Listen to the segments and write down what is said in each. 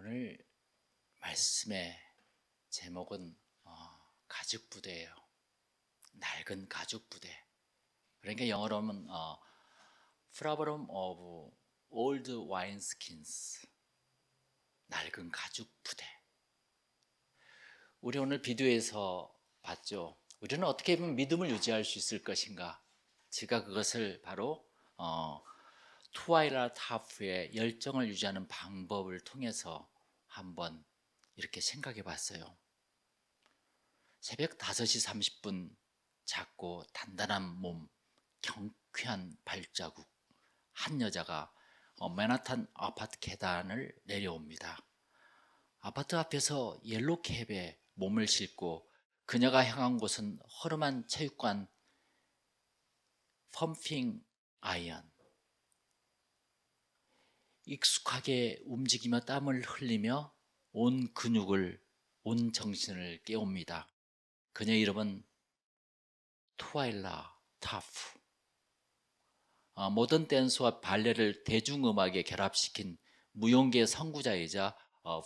오늘 말씀의 제목은 가죽부대예요. 낡은 가죽부대. 그러니까 영어로 하면 Problem of Old Wineskins. 낡은 가죽부대. 우리 오늘 비디오에서 봤죠. 우리는 어떻게 보면 믿음을 유지할 수 있을 것인가. 제가 그것을 바로 트와일라 타프의 열정을 유지하는 방법을 통해서 한번 이렇게 생각해 봤어요. 새벽 5시 30분 작고 단단한 몸, 경쾌한 발자국. 한 여자가 맨하탄 아파트 계단을 내려옵니다. 아파트 앞에서 옐로캡에 몸을 싣고 그녀가 향한 곳은 허름한 체육관 펌핑 아이언. 익숙하게 움직이며 땀을 흘리며 온 근육을, 온 정신을 깨웁니다. 그녀 이름은 트와일라 타프. 모던 댄스와 발레를 대중음악에 결합시킨 무용계 선구자이자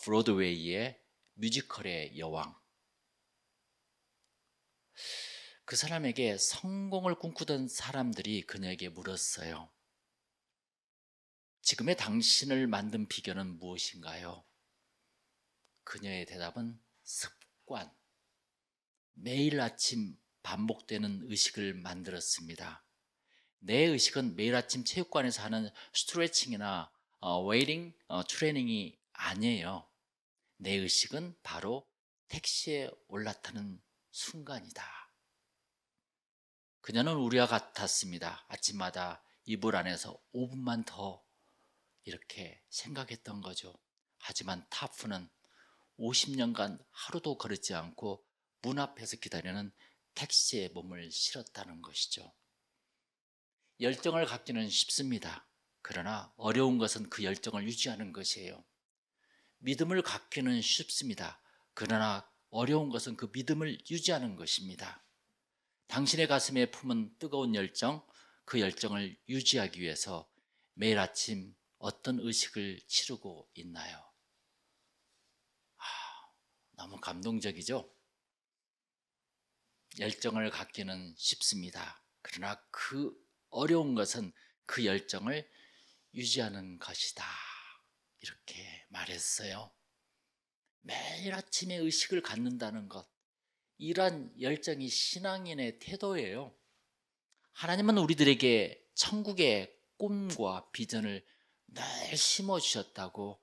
브로드웨이의 뮤지컬의 여왕. 그 사람에게 성공을 꿈꾸던 사람들이 그녀에게 물었어요. 지금의 당신을 만든 비결은 무엇인가요? 그녀의 대답은 습관. 매일 아침 반복되는 의식을 만들었습니다. 내 의식은 매일 아침 체육관에서 하는 스트레칭이나 웨이팅 트레이닝이 아니에요. 내 의식은 바로 택시에 올라타는 순간이다. 그녀는 우리와 같았습니다. 아침마다 이불 안에서 5분만 더 이렇게 생각했던 거죠. 하지만 타프는 50년간 하루도 걸지 않고 문 앞에서 기다리는 택시에 몸을 실었다는 것이죠. 열정을 갖기는 쉽습니다. 그러나 어려운 것은 그 열정을 유지하는 것이에요. 믿음을 갖기는 쉽습니다. 그러나 어려운 것은 그 믿음을 유지하는 것입니다. 당신의 가슴에 품은 뜨거운 열정, 그 열정을 유지하기 위해서 매일 아침 어떤 의식을 치르고 있나요? 너무 감동적이죠? 열정을 갖기는 쉽습니다. 그러나 그 어려운 것은 그 열정을 유지하는 것이다. 이렇게 말했어요. 매일 아침에 의식을 갖는다는 것. 이러한 열정이 신앙인의 태도예요. 하나님은 우리들에게 천국의 꿈과 비전을 늘 심어주셨다고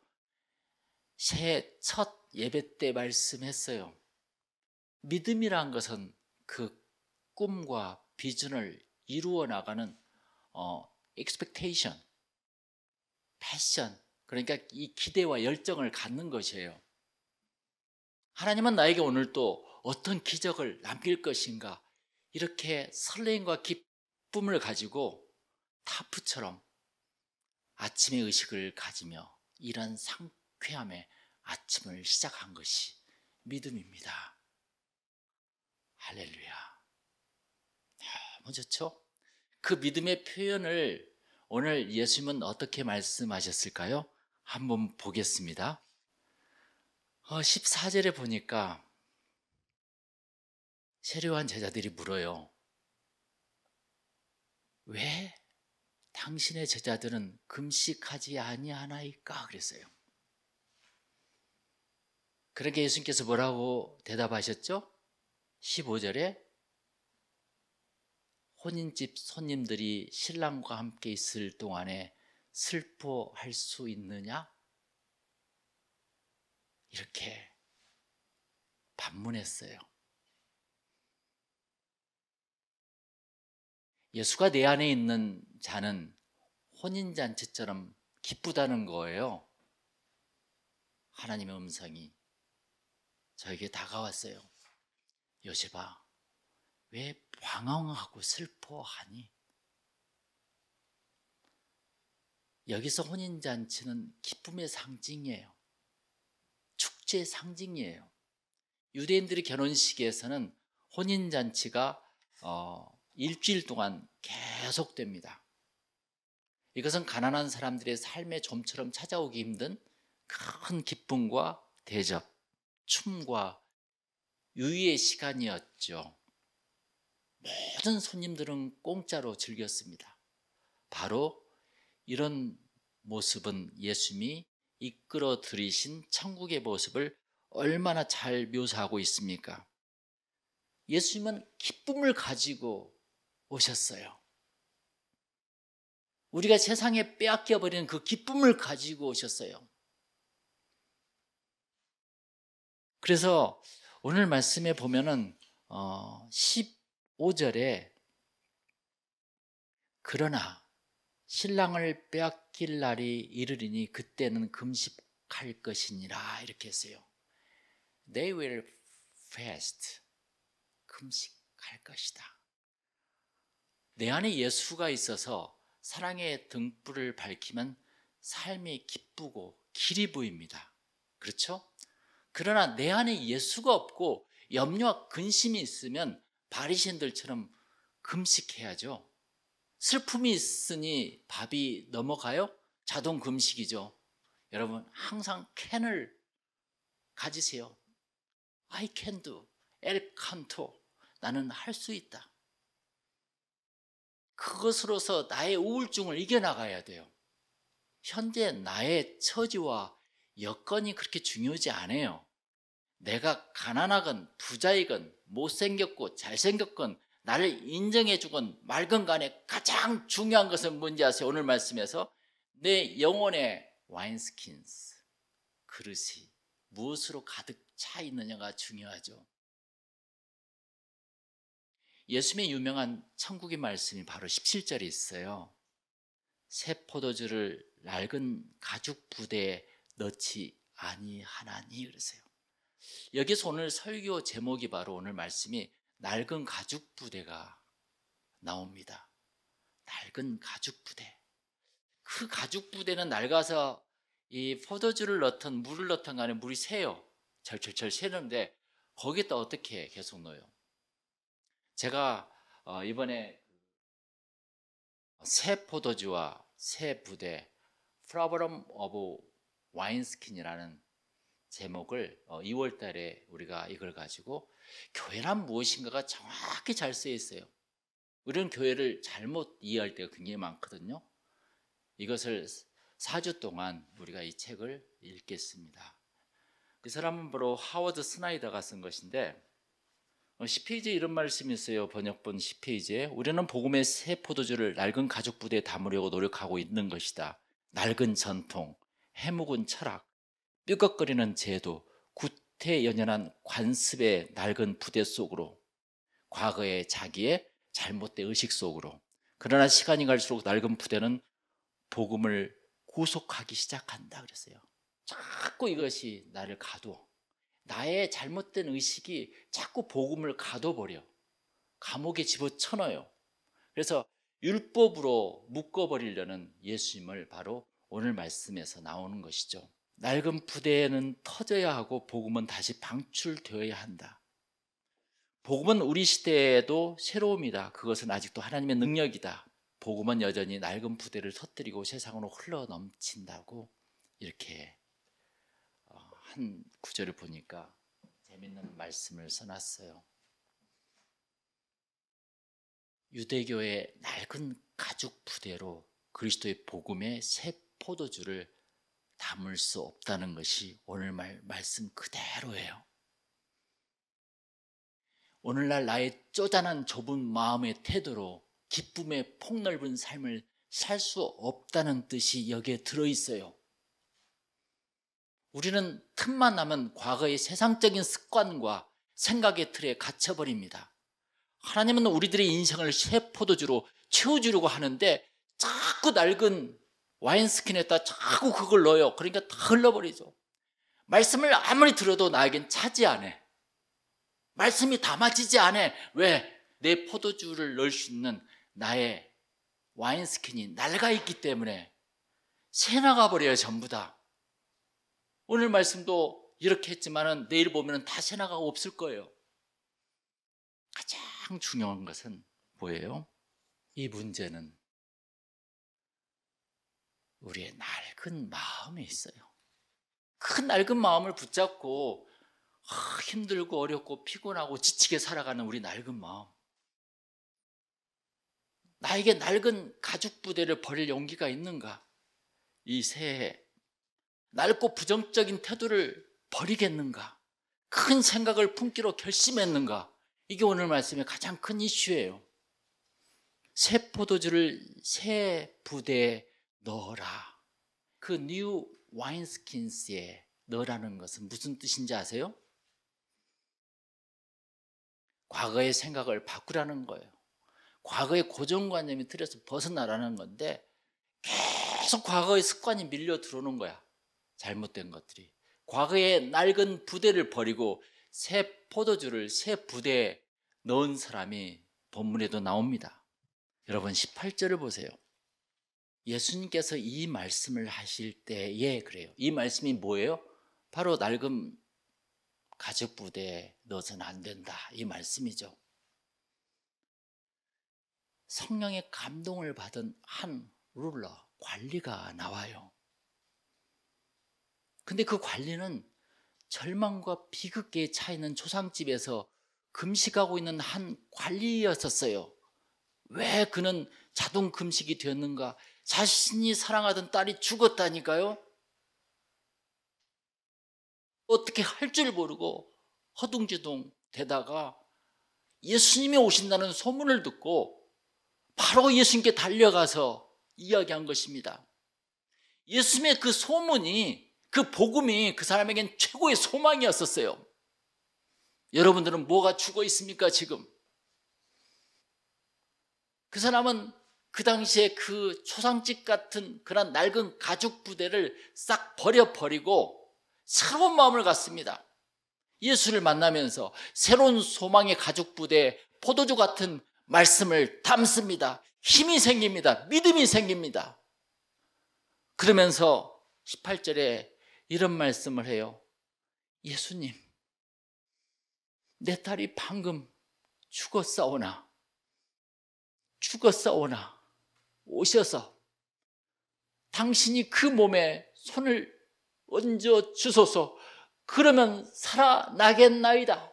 새해 첫 예배 때 말씀했어요. 믿음이란 것은 그 꿈과 비전을 이루어 나가는 expectation, passion, 그러니까 이 기대와 열정을 갖는 것이에요. 하나님은 나에게 오늘 또 어떤 기적을 남길 것인가, 이렇게 설레임과 기쁨을 가지고 타프처럼 아침의 의식을 가지며 이런 상쾌함의 아침을 시작한 것이 믿음입니다. 할렐루야. 너무 좋죠? 그 믿음의 표현을 오늘 예수님은 어떻게 말씀하셨을까요? 한번 보겠습니다. 14절에 보니까 세례요한 제자들이 물어요. 왜 당신의 제자들은 금식하지 아니하나이까? 그랬어요. 그러니까 예수님께서 뭐라고 대답하셨죠? 15절에 혼인집 손님들이 신랑과 함께 있을 동안에 슬퍼할 수 있느냐? 이렇게 반문했어요. 예수가 내 안에 있는 자는 혼인잔치처럼 기쁘다는 거예요. 하나님의 음성이 저에게 다가왔어요. 요셉아, 왜 방황하고 슬퍼하니? 여기서 혼인잔치는 기쁨의 상징이에요. 축제의 상징이에요. 유대인들의 결혼식에서는 혼인잔치가 일주일 동안 계속됩니다. 이것은 가난한 사람들의 삶의 좀처럼 찾아오기 힘든 큰 기쁨과 대접, 춤과 유의의 시간이었죠. 모든 손님들은 공짜로 즐겼습니다. 바로 이런 모습은 예수님이 이끌어 들이신 천국의 모습을 얼마나 잘 묘사하고 있습니까? 예수님은 기쁨을 가지고 오셨어요. 우리가 세상에 빼앗겨 버리는 그 기쁨을 가지고 오셨어요. 그래서 오늘 말씀에 보면은 15절에 그러나 신랑을 빼앗길 날이 이르리니 그때는 금식할 것이니라 이렇게 했어요. They will fast. 금식할 것이다. 내 안에 예수가 있어서 사랑의 등불을 밝히면 삶이 기쁘고 길이 보입니다. 그렇죠? 그러나 내 안에 예수가 없고 염려와 근심이 있으면 바리새인들처럼 금식해야죠. 슬픔이 있으니 밥이 넘어가요? 자동 금식이죠. 여러분 항상 캔을 가지세요. I can do, el canto. 나는 할 수 있다. 그것으로서 나의 우울증을 이겨나가야 돼요. 현재 나의 처지와 여건이 그렇게 중요하지 않아요. 내가 가난하건 부자이건 못생겼고 잘생겼건 나를 인정해주건 말건 간에 가장 중요한 것은 뭔지 아세요? 오늘 말씀에서 내 영혼의 와인스킨스, 그릇이 무엇으로 가득 차 있느냐가 중요하죠. 예수님의 유명한 천국의 말씀이 바로 17절에 있어요. 새 포도주를 낡은 가죽 부대에 넣지 아니하나니 그러세요. 여기서 오늘 설교 제목이 바로 오늘 말씀이 낡은 가죽 부대가 나옵니다. 낡은 가죽 부대. 그 가죽 부대는 낡아서 이 포도주를 넣든 물을 넣든 간에 물이 새요. 절절절 새는데 거기다 어떻게 계속 넣어요? 제가 이번에 새 포도주와 새 부대 Problem of Wineskin이라는 제목을 2월 달에 우리가 이걸 가지고 교회란 무엇인가가 정확히 잘 쓰여 있어요. 우리는 교회를 잘못 이해할 때가 굉장히 많거든요. 이것을 4주 동안 우리가 이 책을 읽겠습니다. 그 사람은 바로 하워드 스나이더가 쓴 것인데 10페이지에 이런 말씀이 있어요. 번역본 10페이지에 우리는 복음의 새 포도주를 낡은 가죽 부대에 담으려고 노력하고 있는 것이다. 낡은 전통, 해묵은 철학, 삐걱거리는 제도, 구태연연한 관습의 낡은 부대 속으로 과거의 자기의 잘못된 의식 속으로 그러나 시간이 갈수록 낡은 부대는 복음을 구속하기 시작한다 그랬어요. 자꾸 이것이 나를 가둬. 나의 잘못된 의식이 자꾸 복음을 가둬버려. 감옥에 집어쳐넣어요. 그래서 율법으로 묶어버리려는 예수님을 바로 오늘 말씀에서 나오는 것이죠. 낡은 부대는 터져야 하고 복음은 다시 방출되어야 한다. 복음은 우리 시대에도 새로움이다. 그것은 아직도 하나님의 능력이다. 복음은 여전히 낡은 부대를 터뜨리고 세상으로 흘러넘친다고 이렇게 한 구절을 보니까 재밌는 말씀을 써놨어요. 유대교의 낡은 가죽 부대로 그리스도의 복음의 새 포도주를 담을 수 없다는 것이 오늘 말씀 그대로예요. 오늘날 나의 쪼잔한 좁은 마음의 태도로 기쁨의 폭넓은 삶을 살 수 없다는 뜻이 여기에 들어있어요. 우리는 틈만 나면 과거의 세상적인 습관과 생각의 틀에 갇혀버립니다. 하나님은 우리들의 인생을 새 포도주로 채워주려고 하는데 자꾸 낡은 와인스킨에다 자꾸 그걸 넣어요. 그러니까 다 흘러버리죠. 말씀을 아무리 들어도 나에겐 차지 않아. 말씀이 담아지지 않아. 왜? 내 포도주를 넣을 수 있는 나의 와인스킨이 낡아 있기 때문에 새 나가버려요. 전부 다. 오늘 말씀도 이렇게 했지만 내일 보면 다 새 나가고 없을 거예요. 가장 중요한 것은 뭐예요? 이 문제는 우리의 낡은 마음에 있어요. 그 낡은 마음을 붙잡고 힘들고 어렵고 피곤하고 지치게 살아가는 우리 낡은 마음, 나에게 낡은 가죽 부대를 버릴 용기가 있는가? 이 새해 낡고 부정적인 태도를 버리겠는가? 큰 생각을 품기로 결심했는가? 이게 오늘 말씀의 가장 큰 이슈예요. 새 포도주를 새 부대에 넣어라. 그 뉴 와인스킨스에 넣으라는 것은 무슨 뜻인지 아세요? 과거의 생각을 바꾸라는 거예요. 과거의 고정관념이 틀에서 벗어나라는 건데 계속 과거의 습관이 밀려 들어오는 거야. 잘못된 것들이. 과거의 낡은 부대를 버리고 새 포도주를 새 부대에 넣은 사람이 본문에도 나옵니다. 여러분 18절을 보세요. 예수님께서 이 말씀을 하실 때에 그래요. 이 말씀이 뭐예요? 바로 낡은 가죽 부대에 넣어서는 안 된다, 이 말씀이죠. 성령의 감동을 받은 한 룰러, 관리가 나와요. 근데 그 관리는 절망과 비극에 차 있는 초상집에서 금식하고 있는 한 관리였었어요. 왜 그는 자동 금식이 되었는가? 자신이 사랑하던 딸이 죽었다니까요. 어떻게 할 줄 모르고 허둥지둥 되다가 예수님이 오신다는 소문을 듣고 바로 예수님께 달려가서 이야기한 것입니다. 예수님의 그 소문이, 그 복음이 그 사람에겐 최고의 소망이었었어요. 여러분들은 뭐가 죽어 있습니까 지금? 그 사람은 그 당시에 그 초상집 같은 그런 낡은 가죽 부대를 싹 버려버리고 새로운 마음을 갖습니다. 예수를 만나면서 새로운 소망의 가죽 부대에 포도주 같은 말씀을 담습니다. 힘이 생깁니다. 믿음이 생깁니다. 그러면서 18절에 이런 말씀을 해요. 예수님, 내 딸이 방금 죽었사오나 오셔서 당신이 그 몸에 손을 얹어 주소서. 그러면 살아나겠나이다.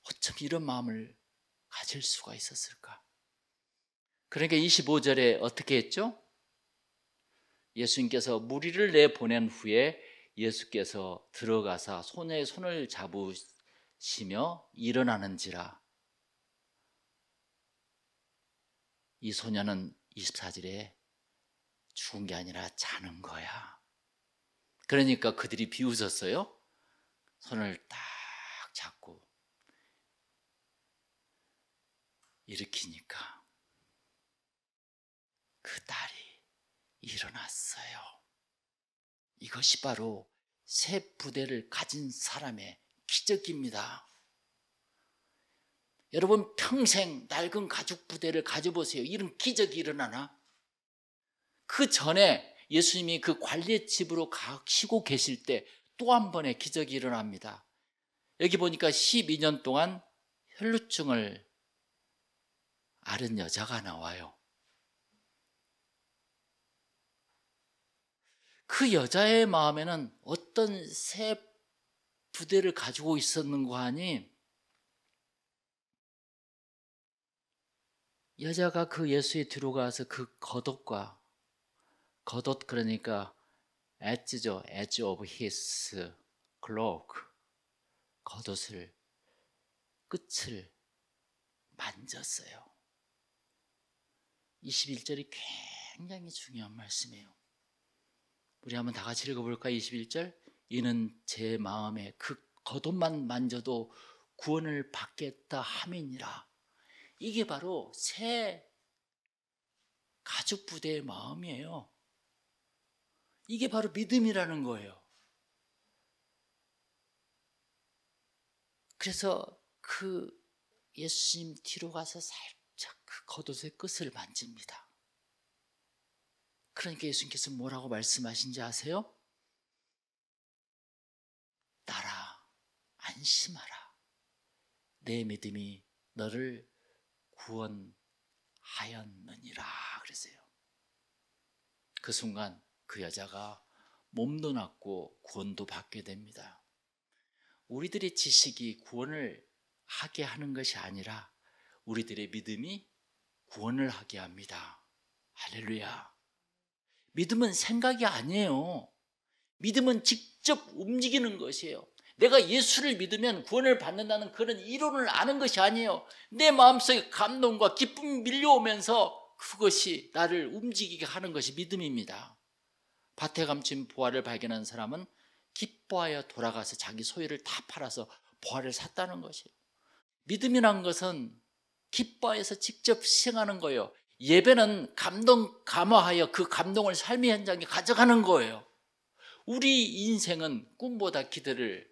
어쩜 이런 마음을 가질 수가 있었을까? 그러니까 25절에 어떻게 했죠? 예수님께서 무리를 내보낸 후에 예수께서 들어가사 손에 손을 잡으시며 일어나는지라. 이 소녀는 24절에 죽은 게 아니라 자는 거야. 그러니까 그들이 비웃었어요. 손을 딱 잡고 일으키니까 그 딸이 일어났어요. 이것이 바로 새 부대를 가진 사람의 기적입니다. 여러분 평생 낡은 가죽 부대를 가져보세요. 이런 기적이 일어나나? 그 전에 예수님이 그 관리의 집으로 가시고 계실 때 또 한 번의 기적이 일어납니다. 여기 보니까 12년 동안 혈루증을 앓은 여자가 나와요. 그 여자의 마음에는 어떤 새 부대를 가지고 있었는가 하니, 여자가 그 예수에 들어가서 그 겉옷 그러니까 edge죠. edge of his cloak, 겉옷을 끝을 만졌어요. 21절이 굉장히 중요한 말씀이에요. 우리 한번 다 같이 읽어볼까요? 21절. 이는 제 마음에 그 겉옷만 만져도 구원을 받겠다 함이니라. 이게 바로 새 가죽 부대의 마음이에요. 이게 바로 믿음이라는 거예요. 그래서 그 예수님 뒤로 가서 살짝 그 겉옷의 끝을 만집니다. 그러니까 예수님께서 뭐라고 말씀하신지 아세요? 딸아, 안심하라. 내 믿음이 너를 구원하였느니라 그랬어요. 그 순간 그 여자가 몸도 낫고 구원도 받게 됩니다. 우리들의 지식이 구원을 하게 하는 것이 아니라 우리들의 믿음이 구원을 하게 합니다. 할렐루야. 믿음은 생각이 아니에요. 믿음은 직접 움직이는 것이에요. 내가 예수를 믿으면 구원을 받는다는 그런 이론을 아는 것이 아니에요. 내 마음속에 감동과 기쁨이 밀려오면서 그것이 나를 움직이게 하는 것이 믿음입니다. 밭에 감춘 보화를 발견한 사람은 기뻐하여 돌아가서 자기 소유를 다 팔아서 보화를 샀다는 것이에요. 믿음이란 것은 기뻐해서 직접 시행하는 거예요. 예배는 감동 감화하여 그 감동을 삶의 현장에 가져가는 거예요. 우리 인생은 꿈보다 기대를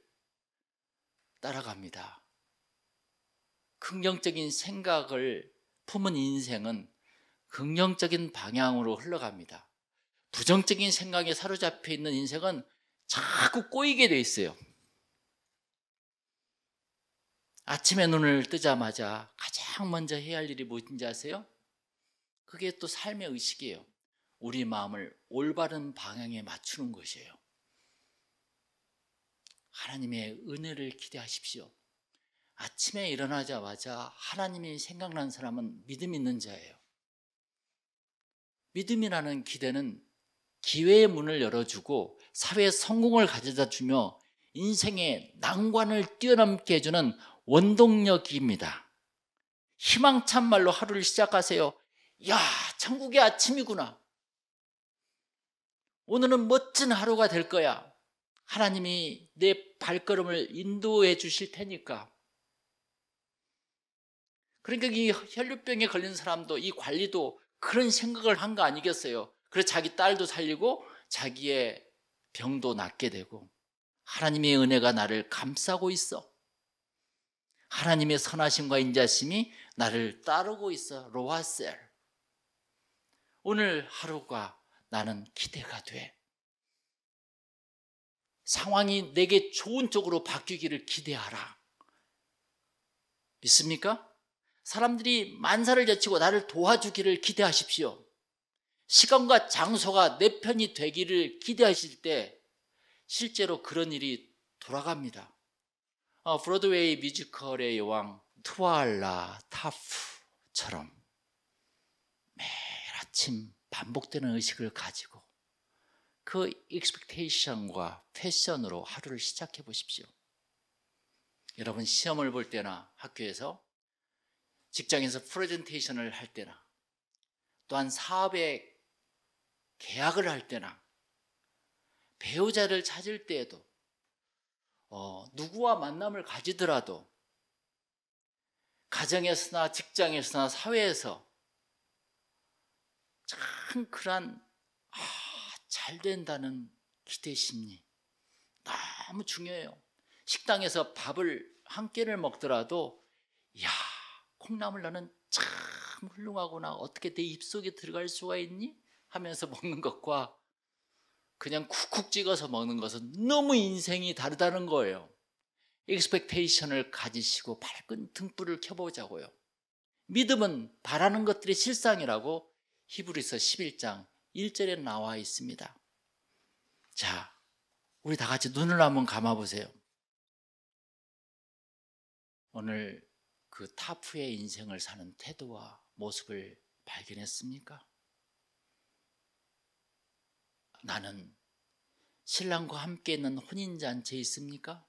따라갑니다. 긍정적인 생각을 품은 인생은 긍정적인 방향으로 흘러갑니다. 부정적인 생각에 사로잡혀 있는 인생은 자꾸 꼬이게 돼 있어요. 아침에 눈을 뜨자마자 가장 먼저 해야 할 일이 무엇인지 아세요? 그게 또 삶의 의식이에요. 우리 마음을 올바른 방향에 맞추는 것이에요. 하나님의 은혜를 기대하십시오. 아침에 일어나자마자 하나님이 생각나는 사람은 믿음 있는 자예요. 믿음이라는 기대는 기회의 문을 열어주고 사회의 성공을 가져다 주며 인생의 난관을 뛰어넘게 해주는 원동력입니다. 희망찬 말로 하루를 시작하세요. 야, 천국의 아침이구나. 오늘은 멋진 하루가 될 거야. 하나님이 내 발걸음을 인도해 주실 테니까. 그러니까 이 혈류병에 걸린 사람도 이 관리도 그런 생각을 한 거 아니겠어요? 그래서 자기 딸도 살리고 자기의 병도 낫게 되고, 하나님의 은혜가 나를 감싸고 있어. 하나님의 선하심과 인자심이 나를 따르고 있어. 로아셀. 오늘 하루가 나는 기대가 돼. 상황이 내게 좋은 쪽으로 바뀌기를 기대하라. 믿습니까? 사람들이 만사를 제치고 나를 도와주기를 기대하십시오. 시간과 장소가 내 편이 되기를 기대하실 때 실제로 그런 일이 돌아갑니다. 브로드웨이 뮤지컬의 여왕 트왈라 타프처럼 매일 아침 반복되는 의식을 가지고 그 익스펙테이션과 패션으로 하루를 시작해 보십시오. 여러분 시험을 볼 때나 학교에서 직장에서 프레젠테이션을 할 때나 또한 사업에 계약을 할 때나 배우자를 찾을 때에도 누구와 만남을 가지더라도 가정에서나 직장에서나 사회에서 참 그런 잘 된다는 기대 심리 너무 중요해요. 식당에서 밥을 한 끼를 먹더라도 야, 콩나물 너는 참 훌륭하구나. 어떻게 내 입속에 들어갈 수가 있니? 하면서 먹는 것과 그냥 쿡쿡 찍어서 먹는 것은 너무 인생이 다르다는 거예요. 익스펙테이션을 가지시고 밝은 등불을 켜보자고요. 믿음은 바라는 것들의 실상이라고 히브리서 11장 1절에 나와 있습니다. 자, 우리 다 같이 눈을 한번 감아보세요. 오늘 그 타프의 인생을 사는 태도와 모습을 발견했습니까? 나는 신랑과 함께 있는 혼인잔치에 있습니까?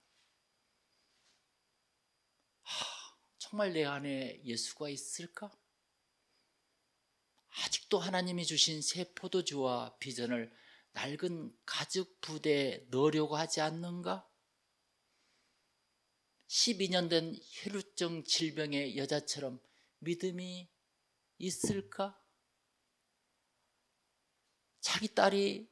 정말 내 안에 예수가 있을까? 아직도 하나님이 주신 새 포도주와 비전을 낡은 가죽 부대에 넣으려고 하지 않는가? 12년 된 혈루증 질병의 여자처럼 믿음이 있을까? 자기 딸이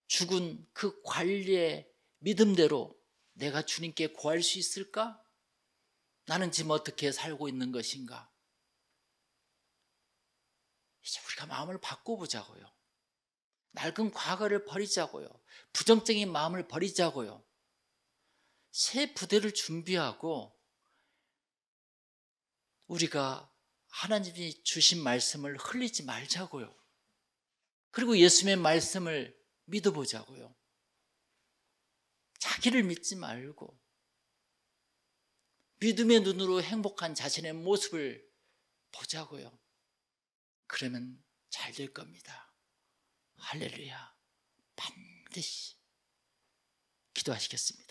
죽은 그 관리의 믿음대로 내가 주님께 구할 수 있을까? 나는 지금 어떻게 살고 있는 것인가? 이제 우리가 마음을 바꿔보자고요. 낡은 과거를 버리자고요. 부정적인 마음을 버리자고요. 새 부대를 준비하고 우리가 하나님이 주신 말씀을 흘리지 말자고요. 그리고 예수님의 말씀을 믿어보자고요. 자기를 믿지 말고 믿음의 눈으로 행복한 자신의 모습을 보자고요. 그러면 잘 될 겁니다. 할렐루야. 반드시 기도하시겠습니다.